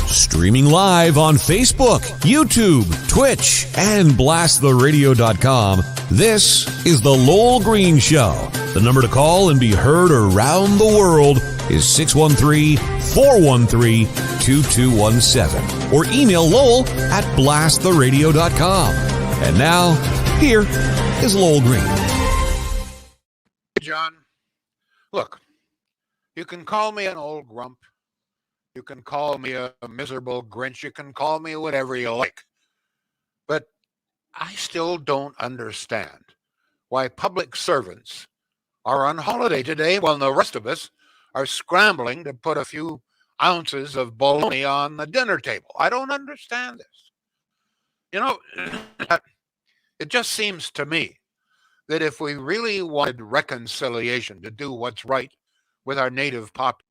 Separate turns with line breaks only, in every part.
Streaming live on Facebook, YouTube, Twitch, and blasttheradio.com, this is The Lowell Green Show. The number to call and be heard around the world is 613-413-2217. Or email Lowell at blasttheradio.com. And now, here is Lowell Green.
John, look, you can call me an old grump. You can call me a miserable Grinch. You can call me whatever you like. But I still don't understand why public servants are on holiday today while the rest of us are scrambling to put a few ounces of bologna on the dinner table. I don't understand this. You know, it just seems to me that if we really wanted reconciliation to do what's right with our native population,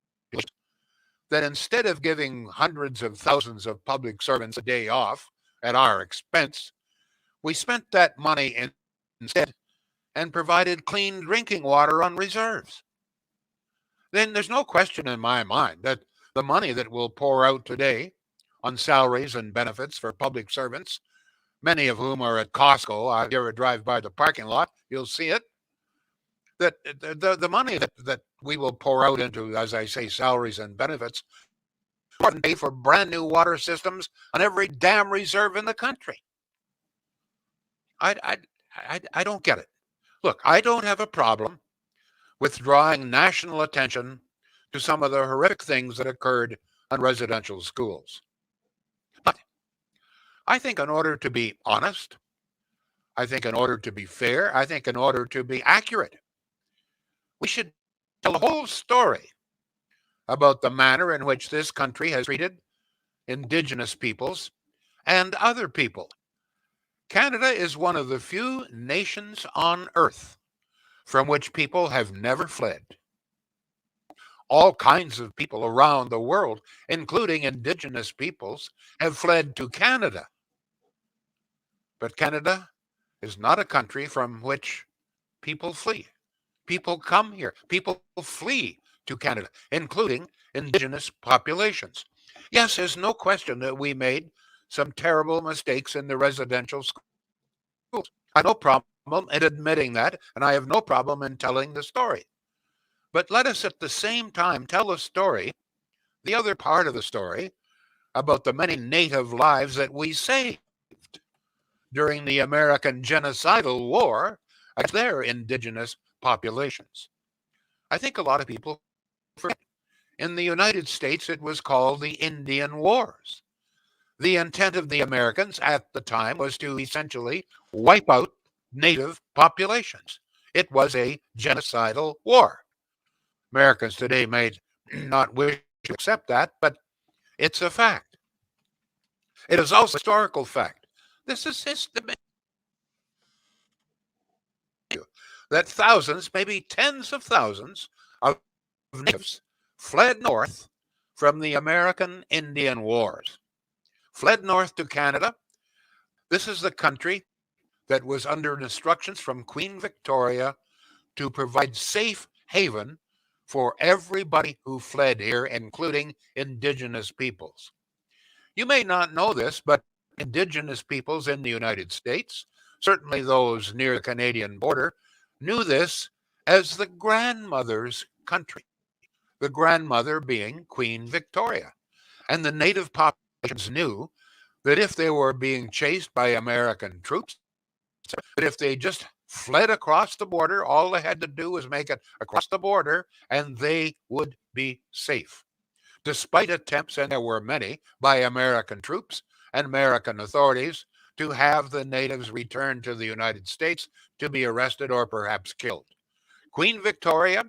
that instead of giving hundreds of thousands of public servants a day off at our expense, we spent that money instead and provided clean drinking water on reserves. Then there's no question in my mind that the money that we'll pour out today on salaries and benefits for public servants, many of whom are at Costco, if you ever drive by the parking lot, you'll see it, that the money that we will pour out into, as I say, salaries and benefits, pay for brand new water systems on every damn reserve in the country. I don't get it. Look, I don't have a problem with drawing national attention to some of the horrific things that occurred on residential schools. But I think in order to be honest, I think in order to be fair, I think in order to be accurate, we should tell the whole story about the manner in which this country has treated indigenous peoples and other people. Canada is one of the few nations on earth from which people have never fled. All kinds of people around the world, including indigenous peoples, have fled to Canada. But Canada is not a country from which people flee. People come here. People flee to Canada, including indigenous populations. Yes, there's no question that we made some terrible mistakes in the residential schools. I have no problem in admitting that, and I have no problem in telling the story. But let us at the same time tell the story, the other part of the story, about the many native lives that we saved during the American genocidal war against their indigenous populations. I think a lot of people forget. In the United States, it was called the Indian Wars. The intent of the Americans at the time was to essentially wipe out native populations. It was a genocidal war. Americans today may not wish to accept that, but it's a fact. It is also a historical fact. This is systematic. That thousands, maybe tens of thousands of natives fled north from the American Indian Wars, fled north to Canada. This is the country that was under instructions from Queen Victoria to provide safe haven for everybody who fled here, including indigenous peoples. You may not know this, but indigenous peoples in the United States, certainly those near the Canadian border, knew this as the grandmother's country, the grandmother being Queen Victoria. And the native populations knew that if they were being chased by American troops, that if they just fled across the border, all they had to do was make it across the border and they would be safe. Despite attempts, and there were many, by American troops and American authorities to have the natives return to the United States to be arrested or perhaps killed. Queen Victoria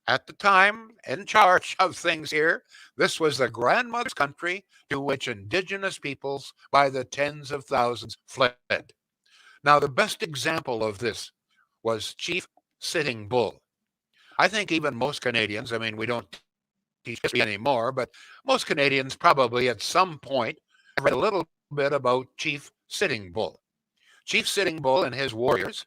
at the time in charge of things here, this was the grandmother's country to which indigenous peoples by the tens of thousands fled. Now, the best example of this was Chief Sitting Bull. I think even most Canadians, I mean, we don't teach history anymore, but most Canadians probably at some point have read a little bit about Chief Sitting Bull. Chief Sitting Bull and his warriors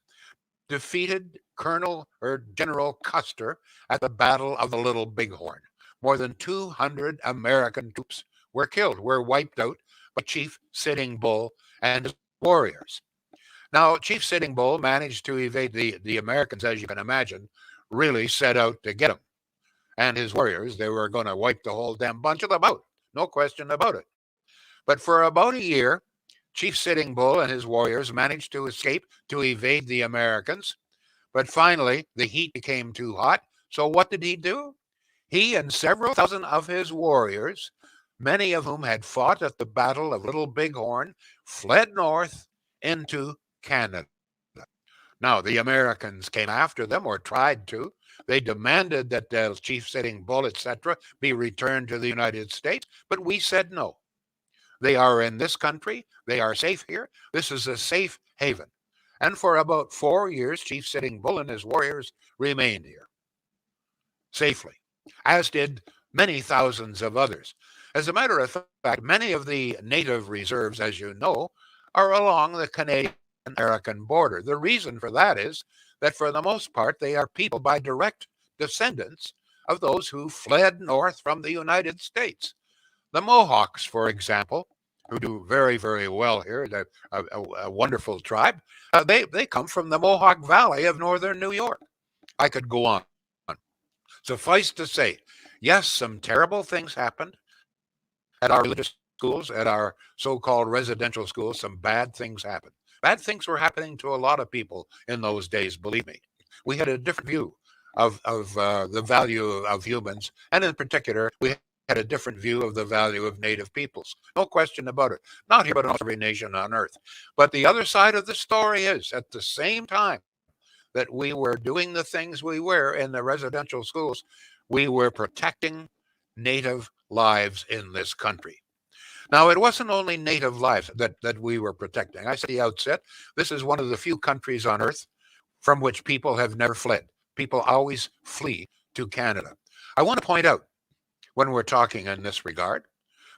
defeated Colonel or General Custer at the Battle of the Little Bighorn. More than 200 American troops were wiped out by Chief Sitting Bull and his warriors. Now, Chief Sitting Bull managed to evade the Americans, as you can imagine, really set out to get him. And his warriors, they were going to wipe the whole damn bunch of them out. No question about it. But for about a year, Chief Sitting Bull and his warriors managed to escape to evade the Americans. But finally, the heat became too hot. So what did he do? He and several thousand of his warriors, many of whom had fought at the Battle of Little Bighorn, fled north into Canada. Now, the Americans came after them, or tried to. They demanded that Chief Sitting Bull, etc., be returned to the United States, but we said no. They are in this country. They are safe here. This is a safe haven. And for about 4 years, Chief Sitting Bull and his warriors remained here safely, as did many thousands of others. As a matter of fact, many of the native reserves, as you know, are along the Canadian-American border. The reason for that is that for the most part, they are people by direct descendants of those who fled north from the United States. The Mohawks, for example, who do very, very well here, a wonderful tribe, they come from the Mohawk Valley of northern New York. I could go on. Suffice to say, yes, some terrible things happened at our religious schools, at our so-called residential schools. Some bad things happened. Bad things were happening to a lot of people in those days, believe me. We had a different view of the value of humans, and in particular, we had a different view of the value of native peoples. No question about it. Not here, but in every nation on earth. But the other side of the story is, at the same time that we were doing the things we were in the residential schools, we were protecting native lives in this country. Now, it wasn't only native lives that we were protecting. I said at the outset, this is one of the few countries on earth from which people have never fled. People always flee to Canada. I want to point out, when we're talking in this regard,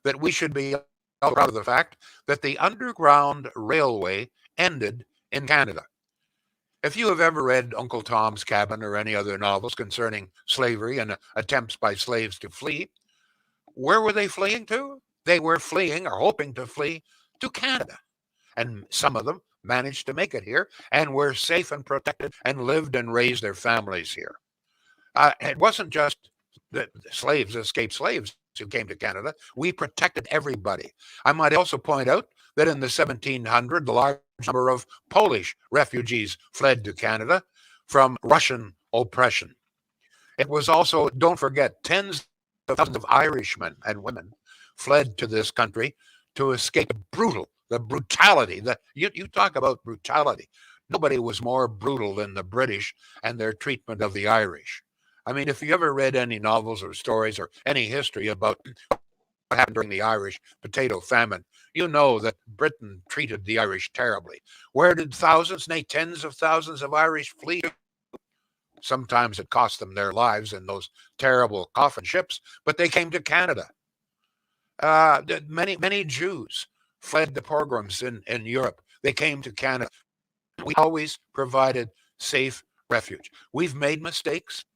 that we should be proud of the fact that the Underground Railway ended in Canada. If you have ever read Uncle Tom's Cabin or any other novels concerning slavery and attempts by slaves to flee, where were they fleeing to? They were fleeing or hoping to flee to Canada. And some of them managed to make it here and were safe and protected and lived and raised their families here. It wasn't just the slaves, escaped slaves who came to Canada. We protected everybody. I might also point out that in the 1700s, the large number of Polish refugees fled to Canada from Russian oppression. It was also, don't forget, tens of thousands of Irishmen and women fled to this country to escape the brutality. You talk about brutality. Nobody was more brutal than the British and their treatment of the Irish. I mean, if you ever read any novels or stories or any history about what happened during the Irish potato famine, you know that Britain treated the Irish terribly. Where did thousands, nay, tens of thousands of Irish flee? Sometimes it cost them their lives in those terrible coffin ships, but they came to Canada. Many Jews fled the pogroms in Europe. They came to Canada. We always provided safe refuge. We've made mistakes.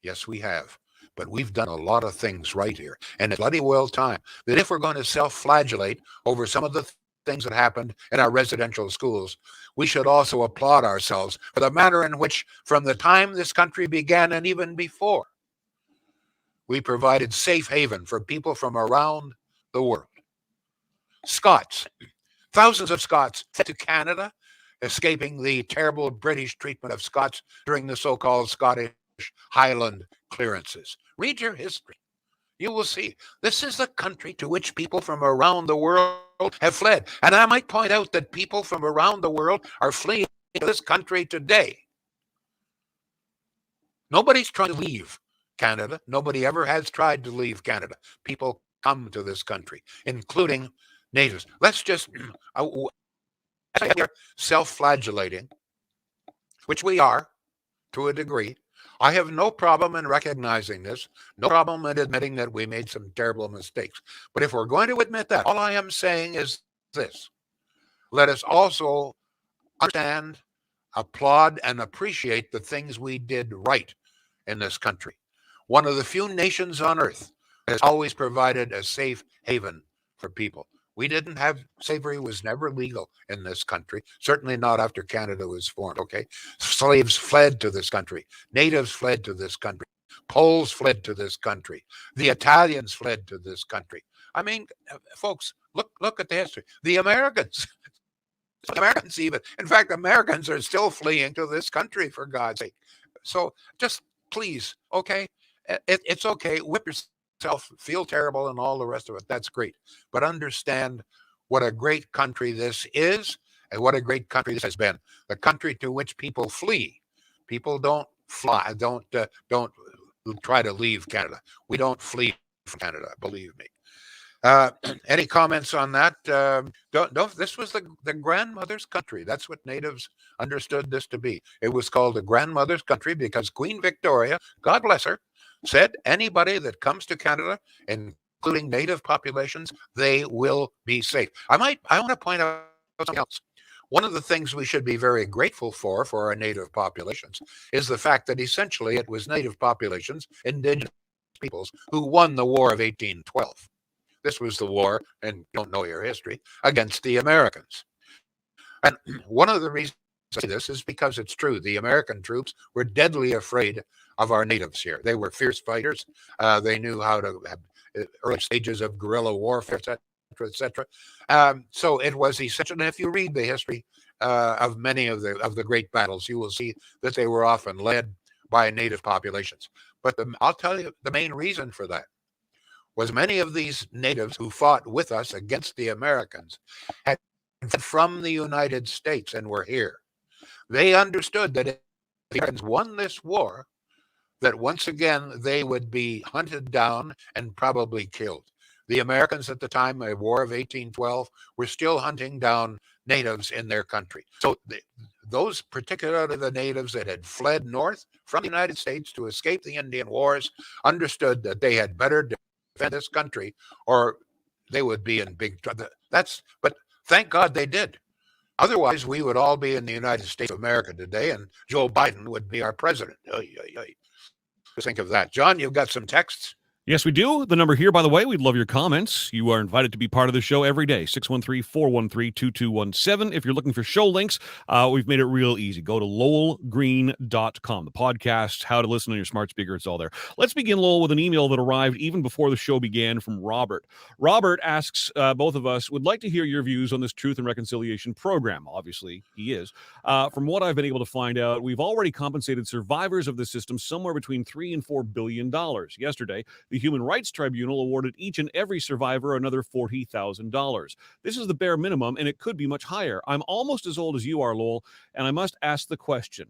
Yes, we have. But we've done a lot of things right here. And it's bloody well time that if we're going to self-flagellate over some of the things that happened in our residential schools, we should also applaud ourselves for the manner in which, from the time this country began and even before, we provided safe haven for people from around the world. Scots, thousands of Scots fled to Canada, escaping the terrible British treatment of Scots during the so-called Scottish Highland clearances. Read your history. You will see this is the country to which people from around the world have fled. And I might point out that people from around the world are fleeing to this country today. Nobody's trying to leave Canada. Nobody ever has tried to leave Canada. People come to this country, including natives. Let's just, self-flagellating, which we are to a degree. I have no problem in recognizing this, no problem in admitting that we made some terrible mistakes. But if we're going to admit that, all I am saying is this. Let us also understand, applaud, and appreciate the things we did right in this country. One of the few nations on earth has always provided a safe haven for people. We didn't have slavery was never legal in this country. Certainly not after Canada was formed. Okay, slaves fled to this country. Natives fled to this country. Poles fled to this country. The Italians fled to this country. I mean, folks, look at the history. The Americans, Americans even. In fact, Americans are still fleeing to this country for God's sake. So just please, okay, it's okay. Whip yourself, feel terrible, and all the rest of it. That's great. But understand what a great country this is and what a great country this has been. The country to which people flee. People don't fly, don't try to leave Canada. We don't flee from Canada, believe me. Any comments on that? Don't. This was the grandmother's country. That's what natives understood this to be. It was called the grandmother's country because Queen Victoria, God bless her, said anybody that comes to Canada, including native populations, they will be safe. I want to point out something else. One of the things we should be very grateful for our native populations is the fact that essentially it was native populations, indigenous peoples, who won the War of 1812. This was the war, and you don't know your history, against the Americans. And one of the reasons I say this is because it's true. The American troops were deadly afraid of our natives here. They were fierce fighters. They knew how to have early stages of guerrilla warfare, etc. So it was essential. And if you read the history of many of the great battles, you will see that they were often led by native populations. But I'll tell you the main reason for that was many of these natives who fought with us against the Americans had from the United States and were here. They understood that if the Americans won this war, that once again they would be hunted down and probably killed. The Americans at the time, the War of 1812, were still hunting down natives in their country. So those, particularly the natives that had fled north from the United States to escape the Indian Wars, understood that they had better defend this country or they would be in big trouble. But thank God they did. Otherwise, we would all be in the United States of America today, and Joe Biden would be our president. Just think of that. John, you've got some texts?
Yes, we do. The number here, by the way, we'd love your comments. You are invited to be part of the show every day, 613-413-2217. If you're looking for show links, we've made it real easy. Go to lowellgreen.com. The podcast, how to listen on your smart speaker, it's all there. Let's begin, Lowell, with an email that arrived even before the show began from Robert. Robert asks both of us, would like to hear your views on this Truth and Reconciliation program. Obviously, he is. From what I've been able to find out, we've already compensated survivors of the system somewhere between $3 and $4 billion. Yesterday, the Human Rights Tribunal awarded each and every survivor another $40,000. This is the bare minimum, and it could be much higher. I'm almost as old as you are, Lowell, and I must ask the question,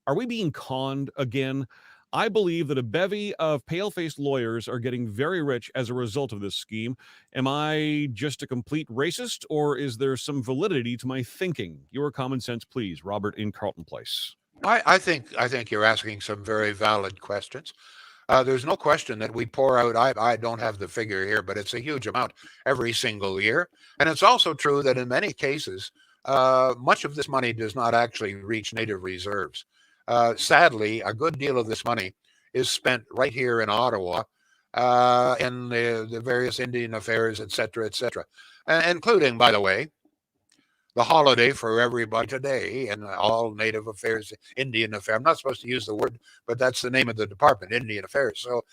are we being conned again? I believe that a bevy of pale-faced lawyers are getting very rich as a result of this scheme. Am I just a complete racist, or is there some validity to my thinking? Your common sense, please. Robert in Carlton Place.
I think you're asking some very valid questions. There's no question that we pour out, I don't have the figure here, but it's a huge amount every single year. And it's also true that in many cases, much of this money does not actually reach native reserves. Sadly, a good deal of this money is spent right here in Ottawa in the various Indian affairs, et cetera, including, by the way, the holiday for everybody today and all Native Affairs, Indian Affairs. I'm not supposed to use the word, but that's the name of the department, Indian Affairs. So,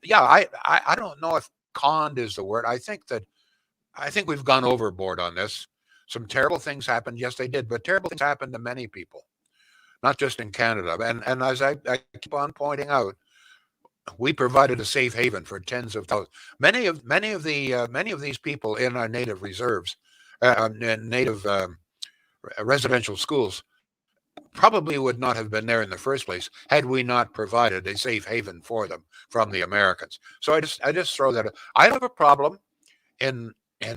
yeah, I don't know if conned is the word. I think we've gone overboard on this. Some terrible things happened. Yes, they did, but terrible things happened to many people, not just in Canada. And as I keep on pointing out, we provided a safe haven for tens of thousands. Many of these people in our native reserves, native residential schools, probably would not have been there in the first place had we not provided a safe haven for them from the Americans. So I just throw that. I don't have a problem in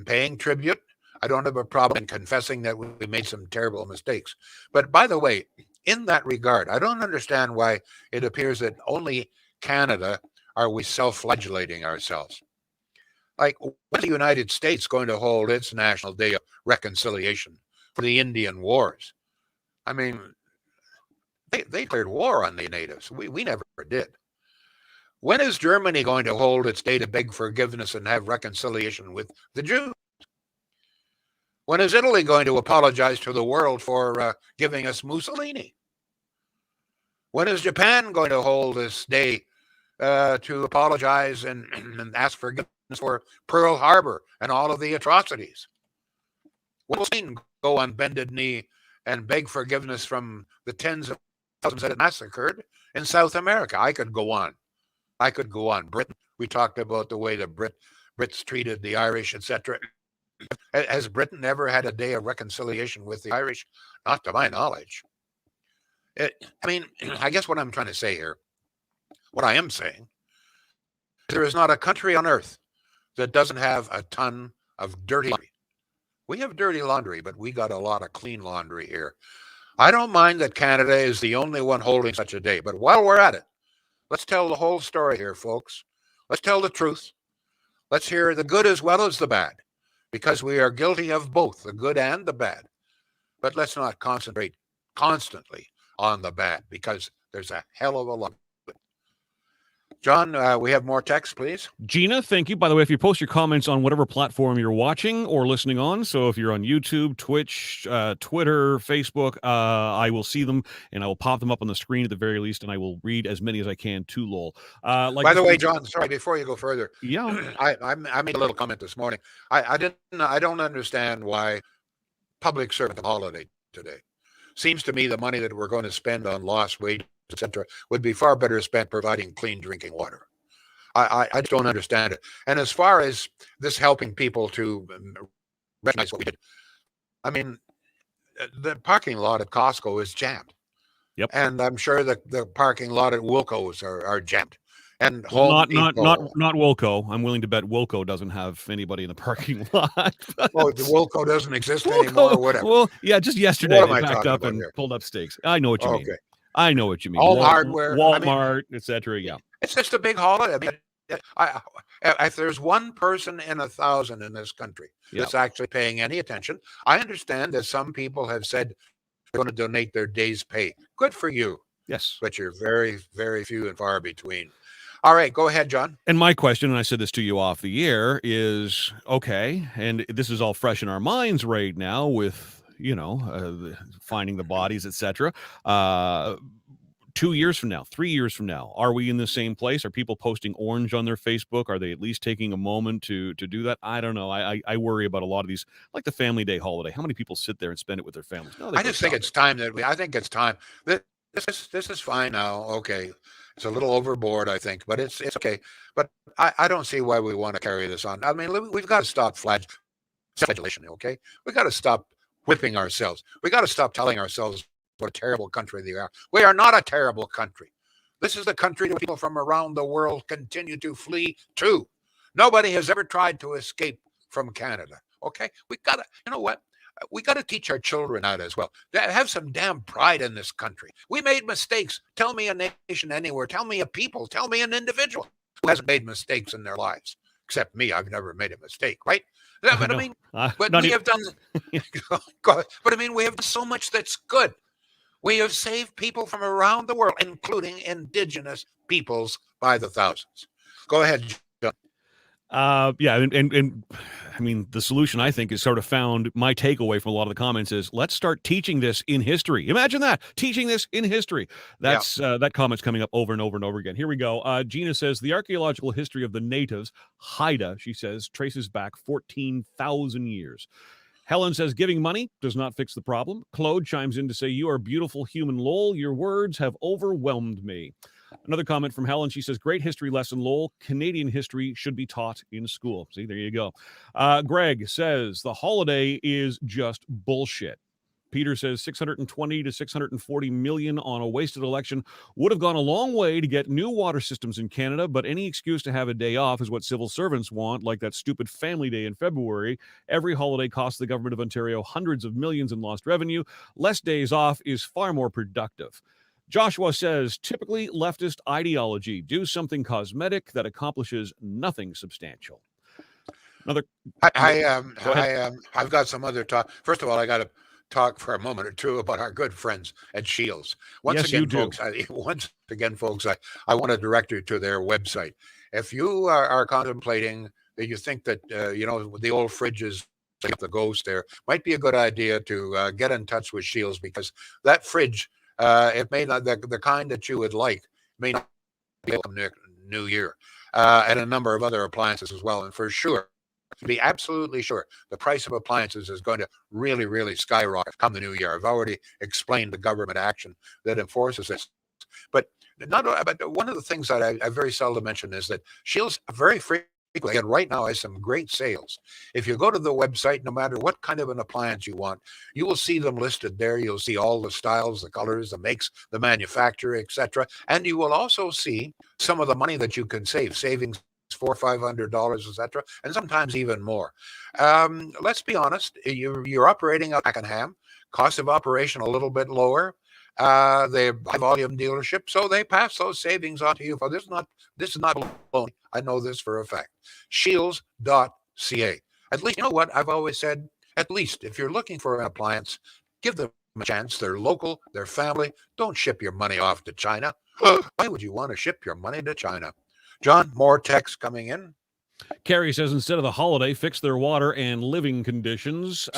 paying tribute. I don't have a problem in confessing that we made some terrible mistakes. But by the way, in that regard, I don't understand why it appears that only Canada are we self-flagellating ourselves. Like, when's the United States going to hold its National Day of Reconciliation for the Indian Wars? I mean, they declared war on the natives. We never did. When is Germany going to hold its day to beg forgiveness and have reconciliation with the Jews? When is Italy going to apologize to the world for giving us Mussolini? When is Japan going to hold this day to apologize and ask forgiveness for Pearl Harbor and all of the atrocities? When will Spain go on bended knee and beg forgiveness from the tens of thousands that massacred in South America? I could go on. Britain, we talked about the way the Brits treated the Irish, etc. Has Britain ever had a day of reconciliation with the Irish? Not to my knowledge. I guess what I'm trying to say here, what I am saying, there is not a country on earth that doesn't have a ton of dirty laundry. We have dirty laundry, but we got a lot of clean laundry here. I don't mind that Canada is the only one holding such a day, but while we're at it, let's tell the whole story here, folks. Let's tell the truth. Let's hear the good as well as the bad, because we are guilty of both the good and the bad. But let's not concentrate constantly on the bad, because there's a hell of a lot. John, we have more text, please.
Gina, thank you. By the way, if you post your comments on whatever platform you're watching or listening on, so if you're on YouTube, Twitch, Twitter, Facebook, I will see them, and I will pop them up on the screen at the very least, and I will read as many as I can to Lowell.
By the way, John, sorry, before you go further,
yeah,
I made a little comment this morning. I don't understand why public servant holiday today. Seems to me the money that we're going to spend on lost wages, etc., would be far better spent providing clean drinking water. I just don't understand it. And as far as this helping people to recognize what we did, I mean, the parking lot at Costco is jammed.
Yep.
And I'm sure that the parking lot at Wilco's are jammed. And
not Wilco. I'm willing to bet Wilco doesn't have anybody in the parking lot.
Oh, the Wilco doesn't exist anymore, or whatever.
Well, yeah, just yesterday they backed up and pulled up stakes. I know what you mean. I know what you mean.
All hardware,
Walmart, etc. Yeah,
it's just a big holiday. If there's one person in 1,000 in this country that's actually paying any attention, I understand that some people have said they're going to donate their day's pay. Good for you.
Yes,
but you're very, very few and far between. All right, go ahead, John.
And my question, and I said this to you off the air, is okay, and this is all fresh in our minds right now with, finding the bodies, etc. 2 years from now, 3 years from now, are we in the same place? Are people posting orange on their Facebook? Are they at least taking a moment to do that? I don't know. I worry about a lot of these, like the Family Day holiday. How many people sit there and spend it with their families? No,
I just think it's time I think it's time. This is fine now. Okay. It's a little overboard, I think, but it's okay. But I don't see why we want to carry this on. I mean, we've got to stop flagellation, okay? We've got to stop whipping ourselves. We've got to stop telling ourselves what a terrible country they are. We are not a terrible country. This is the country that people from around the world continue to flee to. Nobody has ever tried to escape from Canada, okay? We got to, you know what? We got to teach our children that as well. Have some damn pride in this country. We made mistakes. Tell me a nation anywhere. Tell me a people. Tell me an individual who hasn't made mistakes in their lives. Except me, I've never made a mistake, right? But I mean, but we have done. But I mean, we have done so much that's good. We have saved people from around the world, including indigenous peoples, by the thousands. Go ahead, John.
And I mean, the solution, I think, is sort of found. My takeaway from a lot of the comments is let's start teaching this in history. Imagine that, teaching this in history. That's that comment's coming up over and over and over again. Here we go. Gina says the archaeological history of the natives, Haida, she says, traces back 14,000 years. Helen says giving money does not fix the problem. Claude chimes in to say, you are beautiful human, Lowell. Your words have overwhelmed me. Another comment from Helen. She says, great history lesson, Lowell. Canadian history should be taught in school. See, there you go. Greg says, the holiday is just bullshit. Peter says 620 to 640 million on a wasted election would have gone a long way to get new water systems in Canada, but any excuse to have a day off is what civil servants want, like that stupid family day in February. Every holiday costs the government of Ontario hundreds of millions in lost revenue. Less days off is far more productive. Joshua says, typically leftist ideology, do something cosmetic that accomplishes nothing substantial. Another.
I've got some other talk. First of all, I got to talk for a moment or two about our good friends at Shields. Once again, folks, I want to direct you to their website. If you are contemplating that you think that, the old fridge is the ghost there, might be a good idea to get in touch with Shields, because that fridge, it may not, the kind that you would like, may not be able to New Year, and a number of other appliances as well. And for sure, be absolutely sure the price of appliances is going to really, really skyrocket come the new year. I've already explained the government action that enforces this. But one of the things that I very seldom mention is that Shields very frequently, and right now, has some great sales. If you go to the website, no matter what kind of an appliance you want, you will see them listed there. You'll see all the styles, the colors, the makes, the manufacturer, etc. And you will also see some of the money that you can save, savings $400, $500, etc., and sometimes even more. Let's be honest, you're operating a Pakenham, cost of operation a little bit lower. They're high volume dealership, so they pass those savings on to you. This is not baloney. I know this for a fact. Shields.ca. At least, you know what I've always said, at least if you're looking for an appliance, give them a chance. They're local, they're family. Don't ship your money off to China. Why would you want to ship your money to China? John, more text coming in.
Carrie says, instead of the holiday, fix their water and living conditions.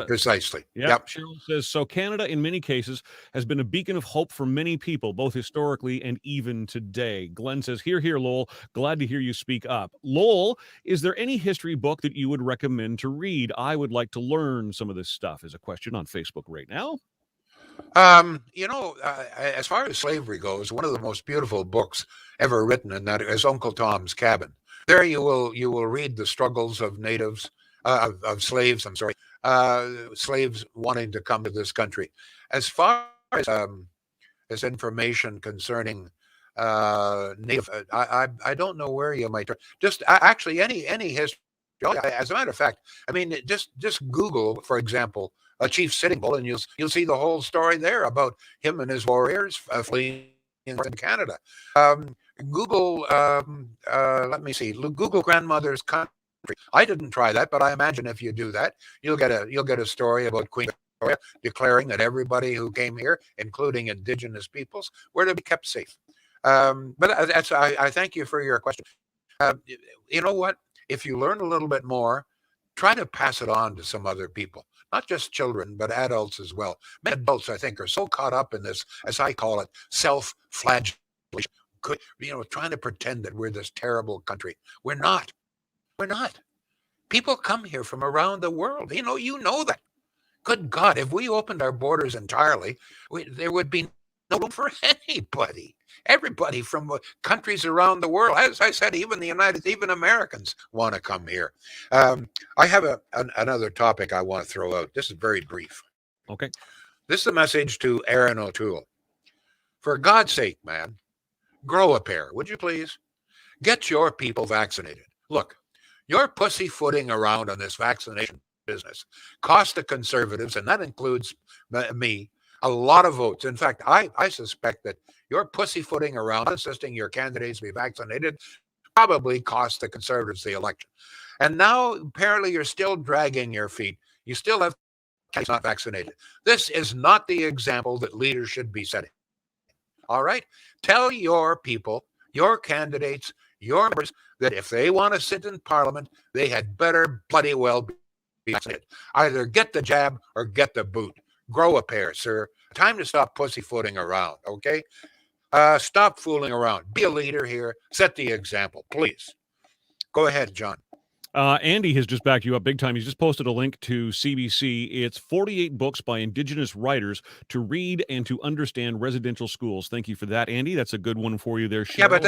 Precisely.
Yep. Cheryl says, so Canada, in many cases, has been a beacon of hope for many people, both historically and even today. Glenn says, hear, Lowell. Glad to hear you speak up. Lowell, is there any history book that you would recommend to read? I would like to learn some of this stuff, is a question on Facebook right now.
As far as slavery goes, one of the most beautiful books ever written, and that is Uncle Tom's Cabin. There you will read the struggles of natives, of slaves. Slaves wanting to come to this country. As far as information concerning native, I don't know where you might turn. Just actually any history. As a matter of fact, I mean, just Google, for example, Chief Sitting Bull, and you'll see the whole story there about him and his warriors fleeing in Canada. Google, let me see. Google grandmother's country. I didn't try that, but I imagine if you do that, you'll get a story about Queen Victoria declaring that everybody who came here, including Indigenous peoples, were to be kept safe. But I thank you for your question. You know what? If you learn a little bit more, try to pass it on to some other people. Not just children, but adults as well. Many adults, I think, are so caught up in this, as I call it, self-flagellation. Trying to pretend that we're this terrible country. We're not. We're not. People come here from around the world. You know that. Good God, if we opened our borders entirely, there would be no room for anybody. Everybody from countries around the world. As I said, even Americans want to come here. I have another topic I want to throw out. This is very brief.
Okay.
This is a message to Aaron O'Toole. For God's sake, man, grow a pair, would you please? Get your people vaccinated. Look, you're pussyfooting around on this vaccination business cost the Conservatives, and that includes me, a lot of votes. In fact, I suspect that your pussyfooting around insisting your candidates be vaccinated probably cost the Conservatives the election. And now apparently you're still dragging your feet. You still have candidates not vaccinated. This is not the example that leaders should be setting. All right? Tell your people, your candidates, your members, that if they want to sit in Parliament, they had better bloody well be vaccinated. Either get the jab or get the boot. Grow a pair, sir. Time to stop pussyfooting around, okay? Stop fooling around. Be a leader here. Set the example, please. Go ahead, John.
Andy has just backed you up big time. He's just posted a link to CBC. It's 48 books by Indigenous writers to read and to understand residential schools. Thank you for that, Andy. That's a good one for you there, Cheryl.
Yeah, but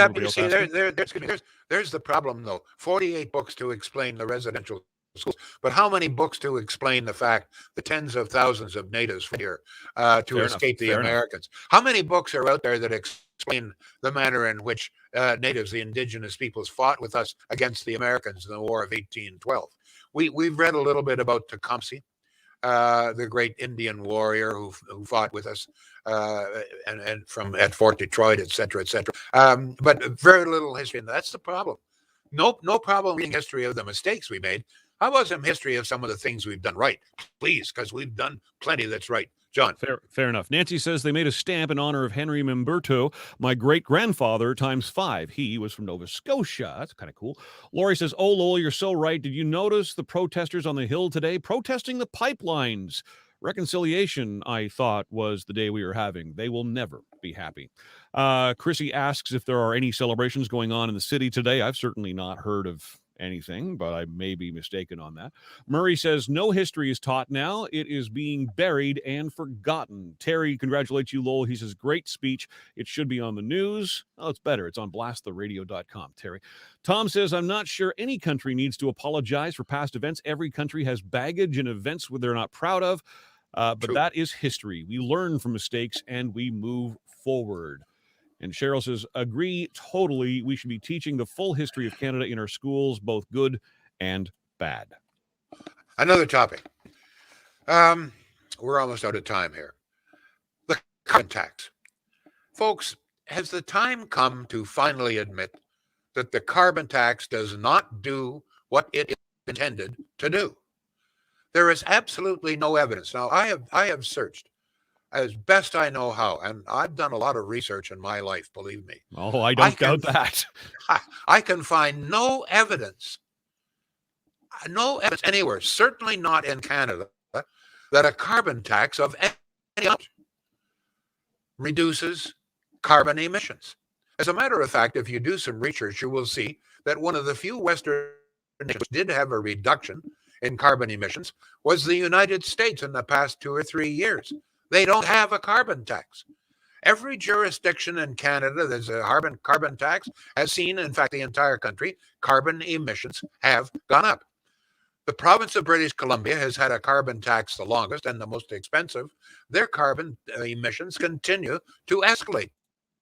there's the problem, though. 48 books to explain the residential schools. But how many books to explain the fact that tens of thousands of natives from here to escape the Americans? How many books are out there that explain the manner in which natives, the indigenous peoples, fought with us against the Americans in the War of 1812? We've read a little bit about Tecumseh, the great Indian warrior who fought with us and from at Fort Detroit, et cetera, et cetera. But very little history, and that's the problem. No problem reading history of the mistakes we made. How about some history of some of the things we've done right, please? Because we've done plenty that's right. John.
Fair enough. Nancy says they made a stamp in honor of Henry Memberto, my great-grandfather times 5. He was from Nova Scotia. That's kind of cool. Lori says, oh, Lowell, you're so right. Did you notice the protesters on the Hill today protesting the pipelines? Reconciliation, I thought, was the day we were having. They will never be happy. Chrissy asks if there are any celebrations going on in the city today. I've certainly not heard of anything, but I may be mistaken on that. Murray says, no history is taught now. It is being buried and forgotten. Terry congratulates you, Lowell. He says, great speech. It should be on the news. Oh, it's better. It's on blasttheradio.com, Terry. Tom says, I'm not sure any country needs to apologize for past events. Every country has baggage and events they're not proud of. But that is history. We learn from mistakes and we move forward. And Cheryl says, agree totally. We should be teaching the full history of Canada in our schools, both good and bad.
Another topic. We're almost out of time here. The carbon tax. Folks, has the time come to finally admit that the carbon tax does not do what it is intended to do? There is absolutely no evidence. Now, I have searched as best I know how, and I've done a lot of research in my life, believe me.
Oh, I don't doubt that.
I can find no evidence anywhere, certainly not in Canada, that a carbon tax of any amount reduces carbon emissions. As a matter of fact, if you do some research, you will see that one of the few Western nations which did have a reduction in carbon emissions was the United States in the past 2 or 3 years. They don't have a carbon tax. Every jurisdiction in Canada that's a carbon tax has seen, in fact, the entire country, carbon emissions have gone up. The province of British Columbia has had a carbon tax the longest and the most expensive. Their carbon emissions continue to escalate.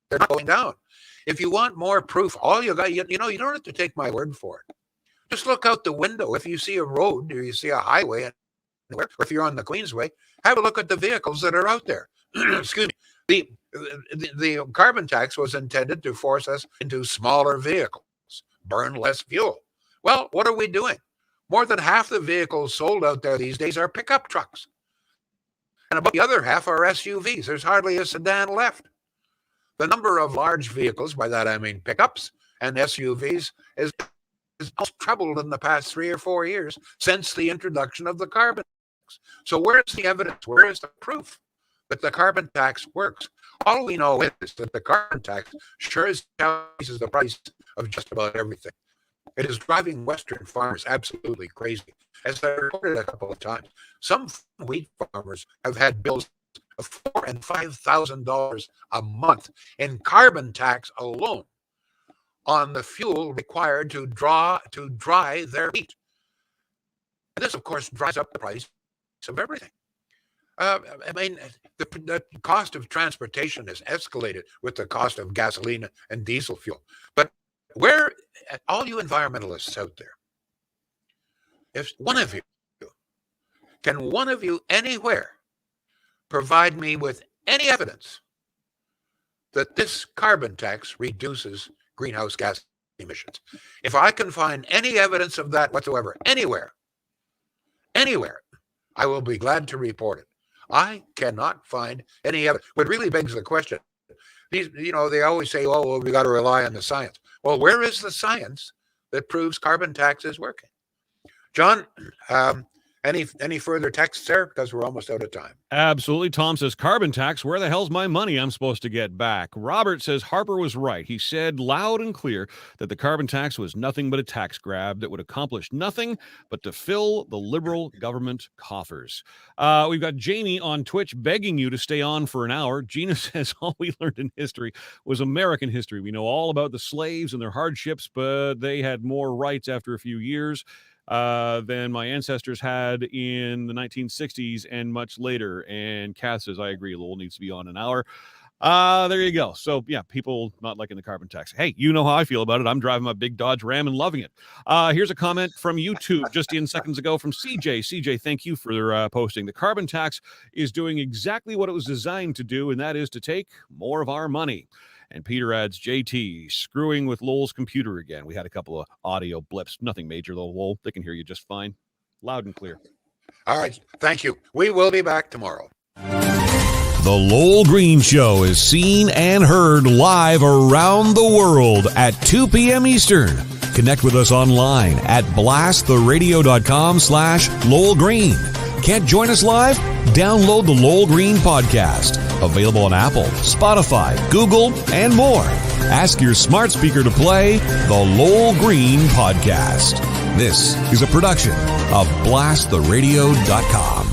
They're not going down. If you want more proof, all you got, you don't have to take my word for it. Just look out the window. If you see a road or you see a highway, or if you're on the Queensway, have a look at the vehicles that are out there. Excuse me. The carbon tax was intended to force us into smaller vehicles, burn less fuel. Well, what are we doing? More than half the vehicles sold out there these days are pickup trucks. And about the other half are SUVs. There's hardly a sedan left. The number of large vehicles, by that I mean pickups and SUVs, is almost trebled in the past 3 or 4 years since the introduction of the carbon tax. So where's the evidence? Where is the proof that the carbon tax works? All we know is that the carbon tax sure as hell raises the price of just about everything. It is driving Western farmers absolutely crazy. As I reported a couple of times, some wheat farmers have had bills of $4,000 and $5,000 a month in carbon tax alone on the fuel required to dry their wheat. And this, of course, drives up the price of everything. I mean, the cost of transportation has escalated with the cost of gasoline and diesel fuel. But where, all you environmentalists out there, if one of you anywhere provide me with any evidence that this carbon tax reduces greenhouse gas emissions? If I can find any evidence of that whatsoever, anywhere, I will be glad to report it. I cannot find any evidence. What really begs the question, they always say, oh, well, we got to rely on the science. Well, where is the science that proves carbon tax is working? John, any further texts there? Because we're almost out of time.
Absolutely. Tom says, carbon tax, where the hell's my money I'm supposed to get back? Robert says, Harper was right. He said loud and clear that the carbon tax was nothing but a tax grab that would accomplish nothing but to fill the Liberal government coffers. We've got Jamie on Twitch begging you to stay on for an hour. Gina says, all we learned in history was American history. We know all about the slaves and their hardships, but they had more rights after a few years. than my ancestors had in the 1960s and much later. And Kath says, I agree, Lowell needs to be on an hour. There you go. So, yeah, people not liking the carbon tax. Hey, you know how I feel about it. I'm driving my big Dodge Ram and loving it. Here's a comment from YouTube just in seconds ago from CJ. CJ, thank you for posting. The carbon tax is doing exactly what it was designed to do, and that is to take more of our money. And Peter adds, JT, screwing with Lowell's computer again. We had a couple of audio blips. Nothing major, though, Lowell. They can hear you just fine. Loud and clear.
All right. Thank you. We will be back tomorrow.
The Lowell Green Show is seen and heard live around the world at 2 p.m. Eastern. Connect with us online at blasttheradio.com/Lowell Green. Can't join us live? Download the Lowell Green podcast. Available on Apple, Spotify, Google, and more. Ask your smart speaker to play the Lowell Green podcast. This is a production of blasttheradio.com.